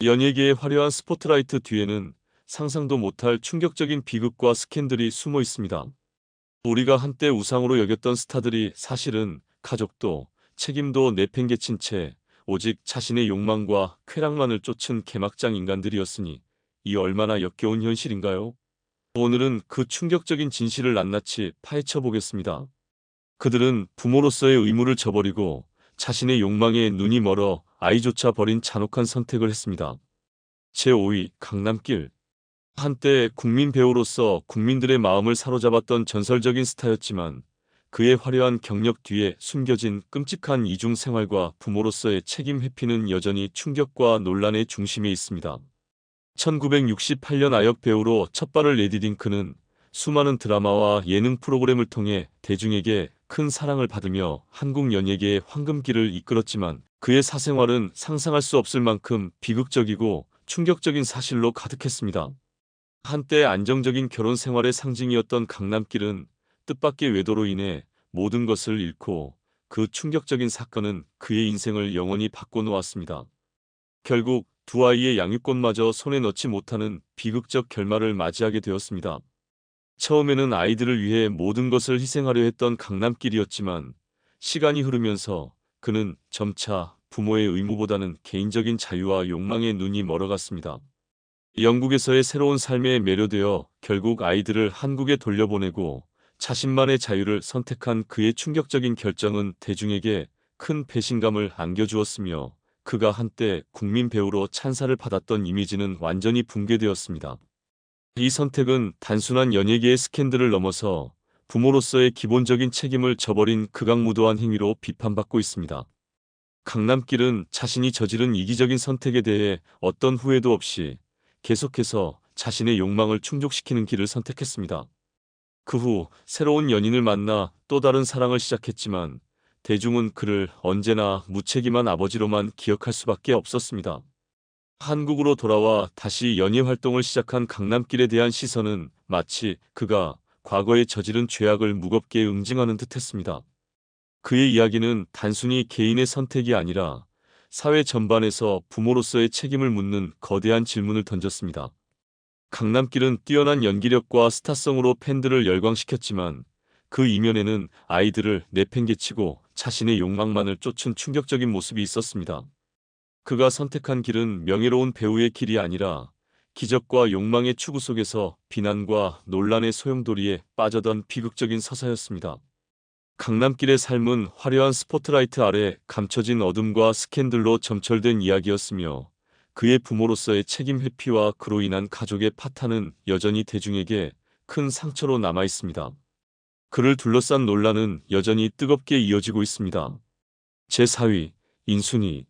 연예계의 화려한 스포트라이트 뒤에는 상상도 못할 충격적인 비극과 스캔들이 숨어 있습니다. 우리가 한때 우상으로 여겼던 스타들이 사실은 가족도 책임도 내팽개친 채 오직 자신의 욕망과 쾌락만을 쫓은 개막장 인간들이었으니 이 얼마나 역겨운 현실인가요? 오늘은 그 충격적인 진실을 낱낱이 파헤쳐 보겠습니다. 그들은 부모로서의 의무를 저버리고 자신의 욕망에 눈이 멀어 아이조차 버린 잔혹한 선택을 했습니다. 제5위 강남길. 한때 국민 배우로서 국민들의 마음을 사로잡았던 전설적인 스타였지만 그의 화려한 경력 뒤에 숨겨진 끔찍한 이중 생활과 부모로서의 책임 회피는 여전히 충격과 논란의 중심에 있습니다. 1968년 아역 배우로 첫 발을 내디딘 그는 수많은 드라마와 예능 프로그램을 통해 대중에게 큰 사랑을 받으며 한국 연예계의 황금기를 이끌었지만 그의 사생활은 상상할 수 없을 만큼 비극적이고 충격적인 사실로 가득했습니다. 한때 안정적인 결혼 생활의 상징이었던 강남길은 뜻밖의 외도로 인해 모든 것을 잃고 그 충격적인 사건은 그의 인생을 영원히 바꿔놓았습니다. 결국 두 아이의 양육권마저 손에 넣지 못하는 비극적 결말을 맞이하게 되었습니다. 처음에는 아이들을 위해 모든 것을 희생하려 했던 강남길이었지만 시간이 흐르면서 그는 점차 부모의 의무보다는 개인적인 자유와 욕망에 눈이 멀어갔습니다. 영국에서의 새로운 삶에 매료되어 결국 아이들을 한국에 돌려보내고 자신만의 자유를 선택한 그의 충격적인 결정은 대중에게 큰 배신감을 안겨주었으며 그가 한때 국민 배우로 찬사를 받았던 이미지는 완전히 붕괴되었습니다. 이 선택은 단순한 연예계의 스캔들을 넘어서 부모로서의 기본적인 책임을 저버린 극악무도한 행위로 비판받고 있습니다. 강남길은 자신이 저지른 이기적인 선택에 대해 어떤 후회도 없이 계속해서 자신의 욕망을 충족시키는 길을 선택했습니다. 그 후 새로운 연인을 만나 또 다른 사랑을 시작했지만 대중은 그를 언제나 무책임한 아버지로만 기억할 수밖에 없었습니다. 한국으로 돌아와 다시 연예 활동을 시작한 강남길에 대한 시선은 마치 그가 과거에 저지른 죄악을 무겁게 응징하는 듯했습니다. 그의 이야기는 단순히 개인의 선택이 아니라 사회 전반에서 부모로서의 책임을 묻는 거대한 질문을 던졌습니다. 강남길은 뛰어난 연기력과 스타성으로 팬들을 열광시켰지만 그 이면에는 아이들을 내팽개치고 자신의 욕망만을 쫓은 충격적인 모습이 있었습니다. 그가 선택한 길은 명예로운 배우의 길이 아니라 기적과 욕망의 추구 속에서 비난과 논란의 소용돌이에 빠져든 비극적인 서사였습니다. 강남길의 삶은 화려한 스포트라이트 아래 감춰진 어둠과 스캔들로 점철된 이야기였으며 그의 부모로서의 책임 회피와 그로 인한 가족의 파탄은 여전히 대중에게 큰 상처로 남아 있습니다. 그를 둘러싼 논란은 여전히 뜨겁게 이어지고 있습니다. 제4위, 인순이.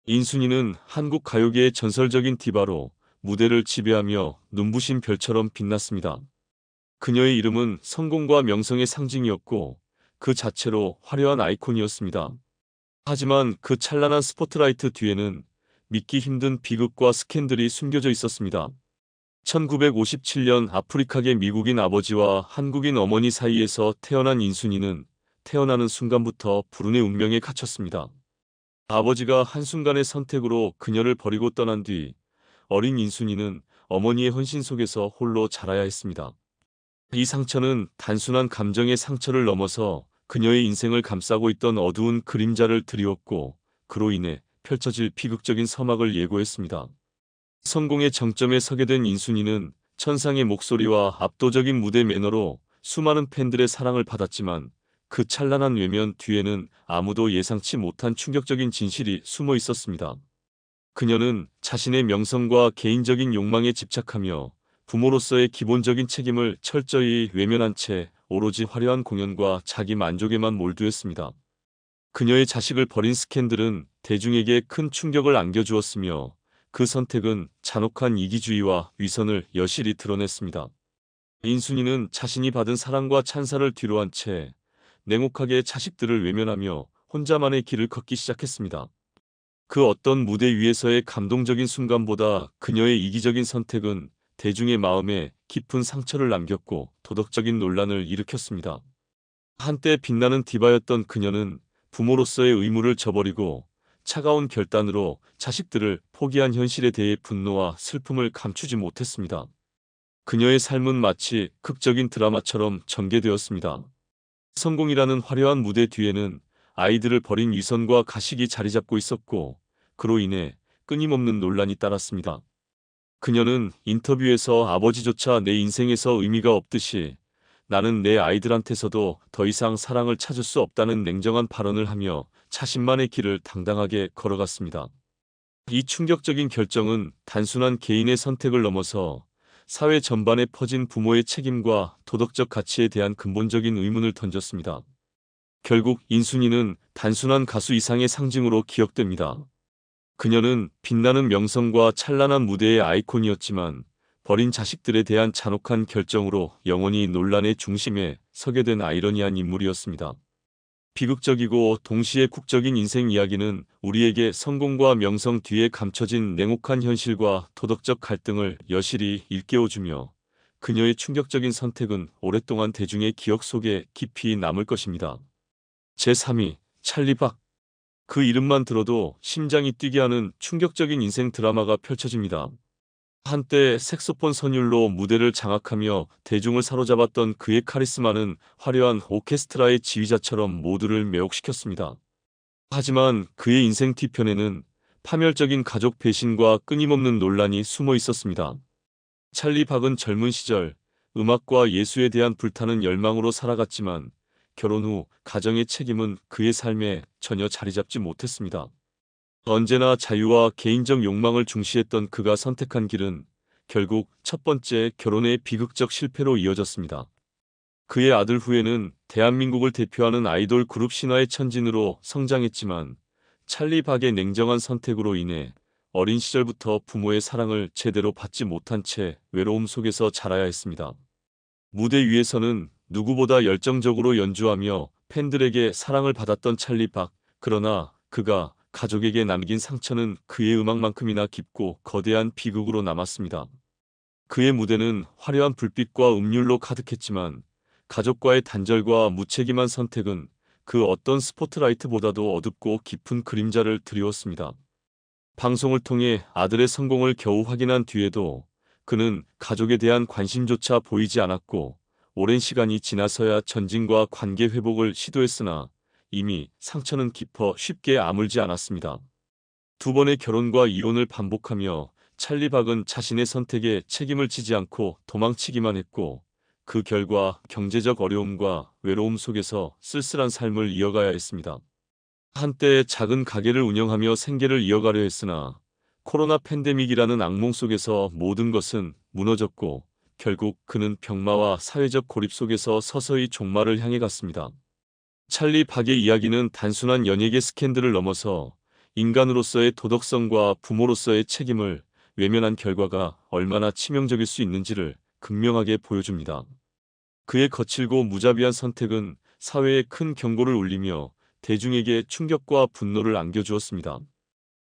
인순이는 한국 가요계의 전설적인 디바로 무대를 지배하며 눈부신 별처럼 빛났습니다. 그녀의 이름은 성공과 명성의 상징이었고 그 자체로 화려한 아이콘이었습니다. 하지만 그 찬란한 스포트라이트 뒤에는 믿기 힘든 비극과 스캔들이 숨겨져 있었습니다. 1957년 아프리카계 미국인 아버지와 한국인 어머니 사이에서 태어난 인순이는 태어나는 순간부터 불운의 운명에 갇혔습니다. 아버지가 한순간의 선택으로 그녀를 버리고 떠난 뒤 어린 인순이는 어머니의 헌신 속에서 홀로 자라야 했습니다. 이 상처는 단순한 감정의 상처를 넘어서 그녀의 인생을 감싸고 있던 어두운 그림자를 드리웠고 그로 인해 펼쳐질 비극적인 서막을 예고했습니다. 성공의 정점에 서게 된 인순이는 천상의 목소리와 압도적인 무대 매너로 수많은 팬들의 사랑을 받았지만 그 찬란한 외면 뒤에는 아무도 예상치 못한 충격적인 진실이 숨어 있었습니다. 그녀는 자신의 명성과 개인적인 욕망에 집착하며 부모로서의 기본적인 책임을 철저히 외면한 채 오로지 화려한 공연과 자기 만족에만 몰두했습니다. 그녀의 자식을 버린 스캔들은 대중에게 큰 충격을 안겨주었으며 그 선택은 잔혹한 이기주의와 위선을 여실히 드러냈습니다. 인순이는 자신이 받은 사랑과 찬사를 뒤로한 채 냉혹하게 자식들을 외면하며 혼자만의 길을 걷기 시작했습니다. 그 어떤 무대 위에서의 감동적인 순간보다 그녀의 이기적인 선택은 대중의 마음에 깊은 상처를 남겼고 도덕적인 논란을 일으켰습니다. 한때 빛나는 디바였던 그녀는 부모로서의 의무를 저버리고 차가운 결단으로 자식들을 포기한 현실에 대해 분노와 슬픔을 감추지 못했습니다. 그녀의 삶은 마치 극적인 드라마처럼 전개되었습니다. 성공이라는 화려한 무대 뒤에는 아이들을 버린 위선과 가식이 자리 잡고 있었고, 그로 인해 끊임없는 논란이 따랐습니다. 그녀는 인터뷰에서 아버지조차 내 인생에서 의미가 없듯이 나는 내 아이들한테서도 더 이상 사랑을 찾을 수 없다는 냉정한 발언을 하며 자신만의 길을 당당하게 걸어갔습니다. 이 충격적인 결정은 단순한 개인의 선택을 넘어서 사회 전반에 퍼진 부모의 책임과 도덕적 가치에 대한 근본적인 의문을 던졌습니다. 결국 인순이는 단순한 가수 이상의 상징으로 기억됩니다. 그녀는 빛나는 명성과 찬란한 무대의 아이콘이었지만 버린 자식들에 대한 잔혹한 결정으로 영원히 논란의 중심에 서게 된 아이러니한 인물이었습니다. 비극적이고 동시에 국적인 인생 이야기는 우리에게 성공과 명성 뒤에 감춰진 냉혹한 현실과 도덕적 갈등을 여실히 일깨워주며 그녀의 충격적인 선택은 오랫동안 대중의 기억 속에 깊이 남을 것입니다. 제3위 찰리 박. 그 이름만 들어도 심장이 뛰게 하는 충격적인 인생 드라마가 펼쳐집니다. 한때 색소폰 선율로 무대를 장악하며 대중을 사로잡았던 그의 카리스마는 화려한 오케스트라의 지휘자처럼 모두를 매혹시켰습니다. 하지만 그의 인생 뒤편에는 파멸적인 가족 배신과 끊임없는 논란이 숨어 있었습니다. 찰리 박은 젊은 시절 음악과 예술에 대한 불타는 열망으로 살아갔지만 결혼 후 가정의 책임은 그의 삶에 전혀 자리 잡지 못했습니다. 언제나 자유와 개인적 욕망을 중시했던 그가 선택한 길은 결국 첫 번째 결혼의 비극적 실패로 이어졌습니다. 그의 아들 후에는 대한민국을 대표하는 아이돌 그룹 신화의 천진으로 성장했지만 찰리 박의 냉정한 선택으로 인해 어린 시절부터 부모의 사랑을 제대로 받지 못한 채 외로움 속에서 자라야 했습니다. 무대 위에서는 누구보다 열정적으로 연주하며 팬들에게 사랑을 받았던 찰리 박. 그러나 그가 가족에게 남긴 상처는 그의 음악만큼이나 깊고 거대한 비극으로 남았습니다. 그의 무대는 화려한 불빛과 음률로 가득했지만 가족과의 단절과 무책임한 선택은 그 어떤 스포트라이트보다도 어둡고 깊은 그림자를 드리웠습니다. 방송을 통해 아들의 성공을 겨우 확인한 뒤에도 그는 가족에 대한 관심조차 보이지 않았고 오랜 시간이 지나서야 전진과 관계 회복을 시도했으나 이미 상처는 깊어 쉽게 아물지 않았습니다. 두 번의 결혼과 이혼을 반복하며 찰리 박은 자신의 선택에 책임을 지지 않고 도망치기만 했고 그 결과 경제적 어려움과 외로움 속에서 쓸쓸한 삶을 이어가야 했습니다. 한때 작은 가게를 운영하며 생계를 이어가려 했으나 코로나 팬데믹이라는 악몽 속에서 모든 것은 무너졌고 결국 그는 병마와 사회적 고립 속에서 서서히 종말을 향해 갔습니다. 찰리 박의 이야기는 단순한 연예계 스캔들을 넘어서 인간으로서의 도덕성과 부모로서의 책임을 외면한 결과가 얼마나 치명적일 수 있는지를 극명하게 보여줍니다. 그의 거칠고 무자비한 선택은 사회에 큰 경고를 울리며 대중에게 충격과 분노를 안겨주었습니다.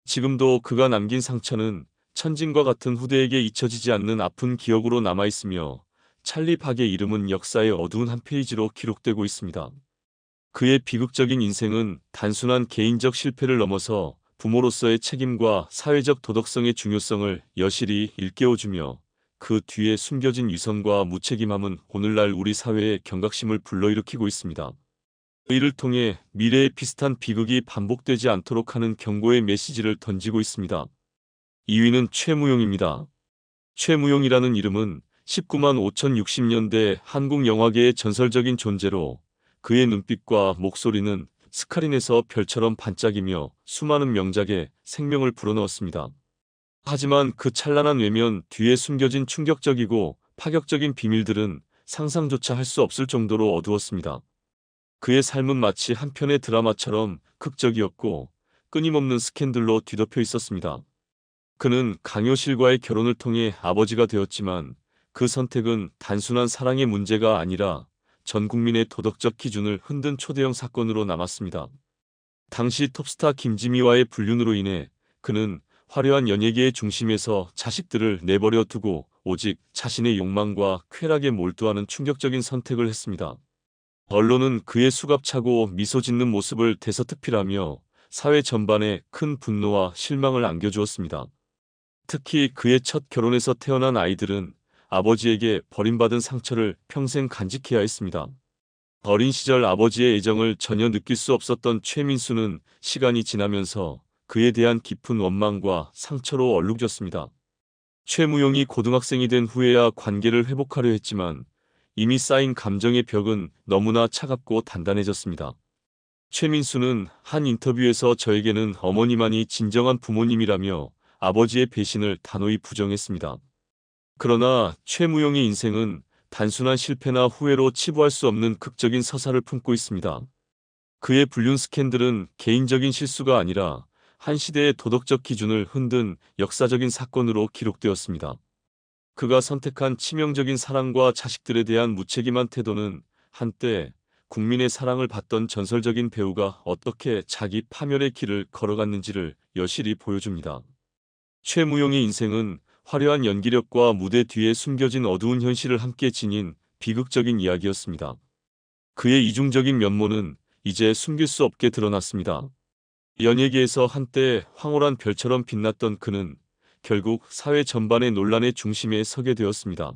지금도 그가 남긴 상처는 천진과 같은 후대에게 잊혀지지 않는 아픈 기억으로 남아있으며 찰리 박의 이름은 역사의 어두운 한 페이지로 기록되고 있습니다. 그의 비극적인 인생은 단순한 개인적 실패를 넘어서 부모로서의 책임과 사회적 도덕성의 중요성을 여실히 일깨워주며 그 뒤에 숨겨진 위선과 무책임함은 오늘날 우리 사회에 경각심을 불러일으키고 있습니다. 이를 통해 미래에 비슷한 비극이 반복되지 않도록 하는 경고의 메시지를 던지고 있습니다. 2위는 최무용입니다. 최무용이라는 이름은 19만 5,060년대 한국 영화계의 전설적인 존재로 그의 눈빛과 목소리는 스크린에서 별처럼 반짝이며 수많은 명작에 생명을 불어넣었습니다. 하지만 그 찬란한 외면 뒤에 숨겨진 충격적이고 파격적인 비밀들은 상상조차 할 수 없을 정도로 어두웠습니다. 그의 삶은 마치 한 편의 드라마처럼 극적이었고 끊임없는 스캔들로 뒤덮여 있었습니다. 그는 강효실과의 결혼을 통해 아버지가 되었지만 그 선택은 단순한 사랑의 문제가 아니라 전 국민의 도덕적 기준을 흔든 초대형 사건으로 남았습니다. 당시 톱스타 김지미와의 불륜으로 인해 그는 화려한 연예계의 중심에서 자식들을 내버려 두고 오직 자신의 욕망과 쾌락에 몰두하는 충격적인 선택을 했습니다. 언론은 그의 수갑차고 미소 짓는 모습을 대서특필하며 사회 전반에 큰 분노와 실망을 안겨주었습니다. 특히 그의 첫 결혼에서 태어난 아이들은 아버지에게 버림받은 상처를 평생 간직해야 했습니다. 어린 시절 아버지의 애정을 전혀 느낄 수 없었던 최민수는 시간이 지나면서 그에 대한 깊은 원망과 상처로 얼룩졌습니다. 최무용이 고등학생이 된 후에야 관계를 회복하려 했지만 이미 쌓인 감정의 벽은 너무나 차갑고 단단해졌습니다. 최민수는 한 인터뷰에서 저에게는 어머니만이 진정한 부모님이라며 아버지의 배신을 단호히 부정했습니다. 그러나 최무용의 인생은 단순한 실패나 후회로 치부할 수 없는 극적인 서사를 품고 있습니다. 그의 불륜 스캔들은 개인적인 실수가 아니라 한 시대의 도덕적 기준을 흔든 역사적인 사건으로 기록되었습니다. 그가 선택한 치명적인 사랑과 자식들에 대한 무책임한 태도는 한때 국민의 사랑을 받던 전설적인 배우가 어떻게 자기 파멸의 길을 걸어갔는지를 여실히 보여줍니다. 최무용의 인생은 화려한 연기력과 무대 뒤에 숨겨진 어두운 현실을 함께 지닌 비극적인 이야기였습니다. 그의 이중적인 면모는 이제 숨길 수 없게 드러났습니다. 연예계에서 한때 황홀한 별처럼 빛났던 그는 결국 사회 전반의 논란의 중심에 서게 되었습니다.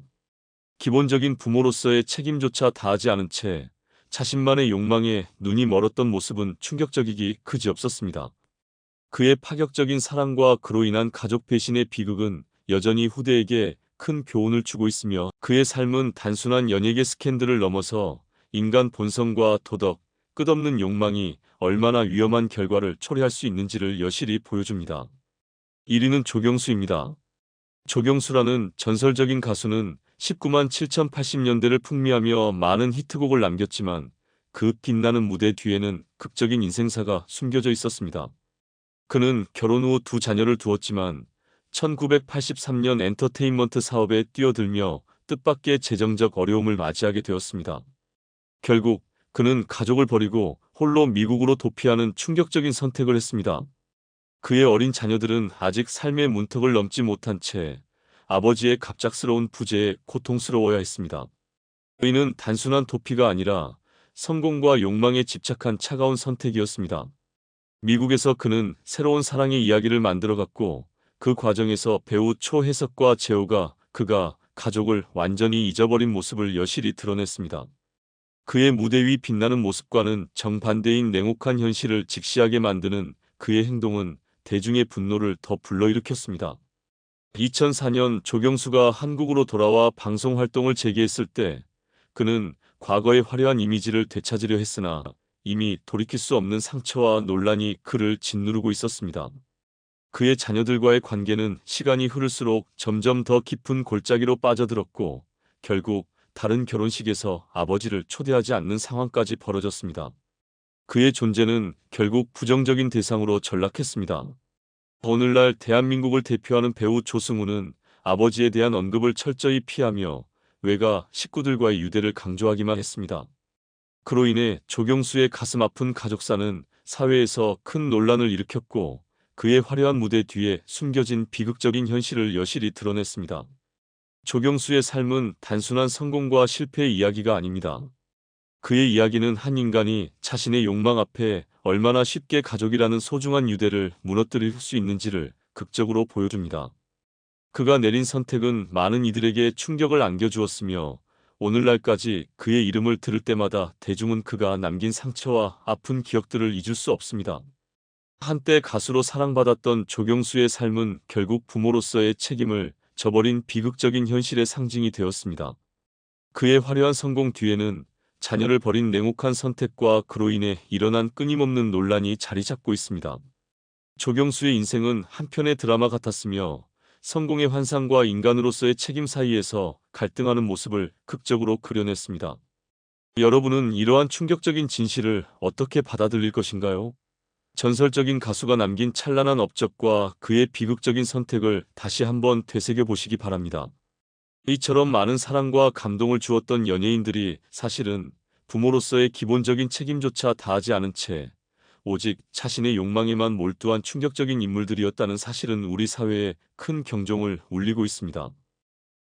기본적인 부모로서의 책임조차 다하지 않은 채 자신만의 욕망에 눈이 멀었던 모습은 충격적이기 그지없었습니다. 그의 파격적인 사랑과 그로 인한 가족 배신의 비극은 여전히 후대에게 큰 교훈을 주고 있으며 그의 삶은 단순한 연예계 스캔들을 넘어서 인간 본성과 도덕, 끝없는 욕망이 얼마나 위험한 결과를 초래할 수 있는지를 여실히 보여줍니다. 1위는 조경수입니다. 조경수라는 전설적인 가수는 19만 7,080년대를 풍미하며 많은 히트곡을 남겼지만 그 빛나는 무대 뒤에는 극적인 인생사가 숨겨져 있었습니다. 그는 결혼 후 두 자녀를 두었지만 1983년 엔터테인먼트 사업에 뛰어들며 뜻밖의 재정적 어려움을 맞이하게 되었습니다. 결국 그는 가족을 버리고 홀로 미국으로 도피하는 충격적인 선택을 했습니다. 그의 어린 자녀들은 아직 삶의 문턱을 넘지 못한 채 아버지의 갑작스러운 부재에 고통스러워야 했습니다. 그는 단순한 도피가 아니라 성공과 욕망에 집착한 차가운 선택이었습니다. 미국에서 그는 새로운 사랑의 이야기를 만들어갔고 그 과정에서 배우 초혜석과 재호가 그가 가족을 완전히 잊어버린 모습을 여실히 드러냈습니다. 그의 무대 위 빛나는 모습과는 정반대인 냉혹한 현실을 직시하게 만드는 그의 행동은 대중의 분노를 더 불러일으켰습니다. 2004년 조경수가 한국으로 돌아와 방송 활동을 재개했을 때 그는 과거의 화려한 이미지를 되찾으려 했으나 이미 돌이킬 수 없는 상처와 논란이 그를 짓누르고 있었습니다. 그의 자녀들과의 관계는 시간이 흐를수록 점점 더 깊은 골짜기로 빠져들었고 결국 다른 결혼식에서 아버지를 초대하지 않는 상황까지 벌어졌습니다. 그의 존재는 결국 부정적인 대상으로 전락했습니다. 오늘날 대한민국을 대표하는 배우 조승우는 아버지에 대한 언급을 철저히 피하며 외가 식구들과의 유대를 강조하기만 했습니다. 그로 인해 조경수의 가슴 아픈 가족사는 사회에서 큰 논란을 일으켰고 그의 화려한 무대 뒤에 숨겨진 비극적인 현실을 여실히 드러냈습니다. 조경수의 삶은 단순한 성공과 실패의 이야기가 아닙니다. 그의 이야기는 한 인간이 자신의 욕망 앞에 얼마나 쉽게 가족이라는 소중한 유대를 무너뜨릴 수 있는지를 극적으로 보여줍니다. 그가 내린 선택은 많은 이들에게 충격을 안겨주었으며 오늘날까지 그의 이름을 들을 때마다 대중은 그가 남긴 상처와 아픈 기억들을 잊을 수 없습니다. 한때 가수로 사랑받았던 조경수의 삶은 결국 부모로서의 책임을 저버린 비극적인 현실의 상징이 되었습니다. 그의 화려한 성공 뒤에는 자녀를 버린 냉혹한 선택과 그로 인해 일어난 끊임없는 논란이 자리 잡고 있습니다. 조경수의 인생은 한편의 드라마 같았으며 성공의 환상과 인간으로서의 책임 사이에서 갈등하는 모습을 극적으로 그려냈습니다. 여러분은 이러한 충격적인 진실을 어떻게 받아들일 것인가요? 전설적인 가수가 남긴 찬란한 업적과 그의 비극적인 선택을 다시 한번 되새겨 보시기 바랍니다. 이처럼 많은 사랑과 감동을 주었던 연예인들이 사실은 부모로서의 기본적인 책임조차 다하지 않은 채 오직 자신의 욕망에만 몰두한 충격적인 인물들이었다는 사실은 우리 사회에 큰 경종을 울리고 있습니다.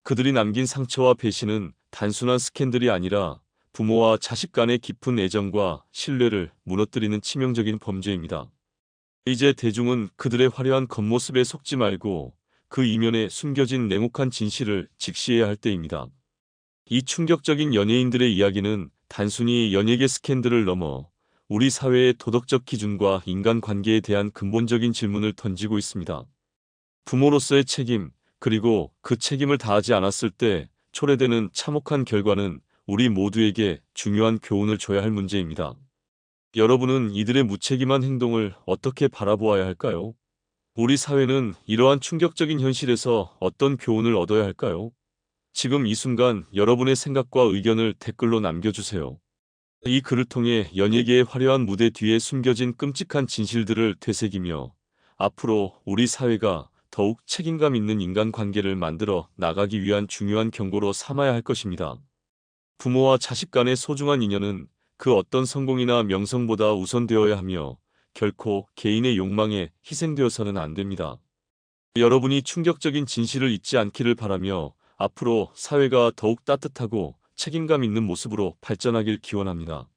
그들이 남긴 상처와 배신은 단순한 스캔들이 아니라 부모와 자식 간의 깊은 애정과 신뢰를 무너뜨리는 치명적인 범죄입니다. 이제 대중은 그들의 화려한 겉모습에 속지 말고 그 이면에 숨겨진 냉혹한 진실을 직시해야 할 때입니다. 이 충격적인 연예인들의 이야기는 단순히 연예계 스캔들을 넘어 우리 사회의 도덕적 기준과 인간관계에 대한 근본적인 질문을 던지고 있습니다. 부모로서의 책임, 그리고 그 책임을 다하지 않았을 때 초래되는 참혹한 결과는 우리 모두에게 중요한 교훈을 줘야 할 문제입니다. 여러분은 이들의 무책임한 행동을 어떻게 바라보아야 할까요? 우리 사회는 이러한 충격적인 현실에서 어떤 교훈을 얻어야 할까요? 지금 이 순간 여러분의 생각과 의견을 댓글로 남겨주세요. 이 글을 통해 연예계의 화려한 무대 뒤에 숨겨진 끔찍한 진실들을 되새기며 앞으로 우리 사회가 더욱 책임감 있는 인간관계를 만들어 나가기 위한 중요한 경고로 삼아야 할 것입니다. 부모와 자식 간의 소중한 인연은 그 어떤 성공이나 명성보다 우선되어야 하며 결코 개인의 욕망에 희생되어서는 안 됩니다. 여러분이 충격적인 진실을 잊지 않기를 바라며 앞으로 사회가 더욱 따뜻하고 책임감 있는 모습으로 발전하길 기원합니다.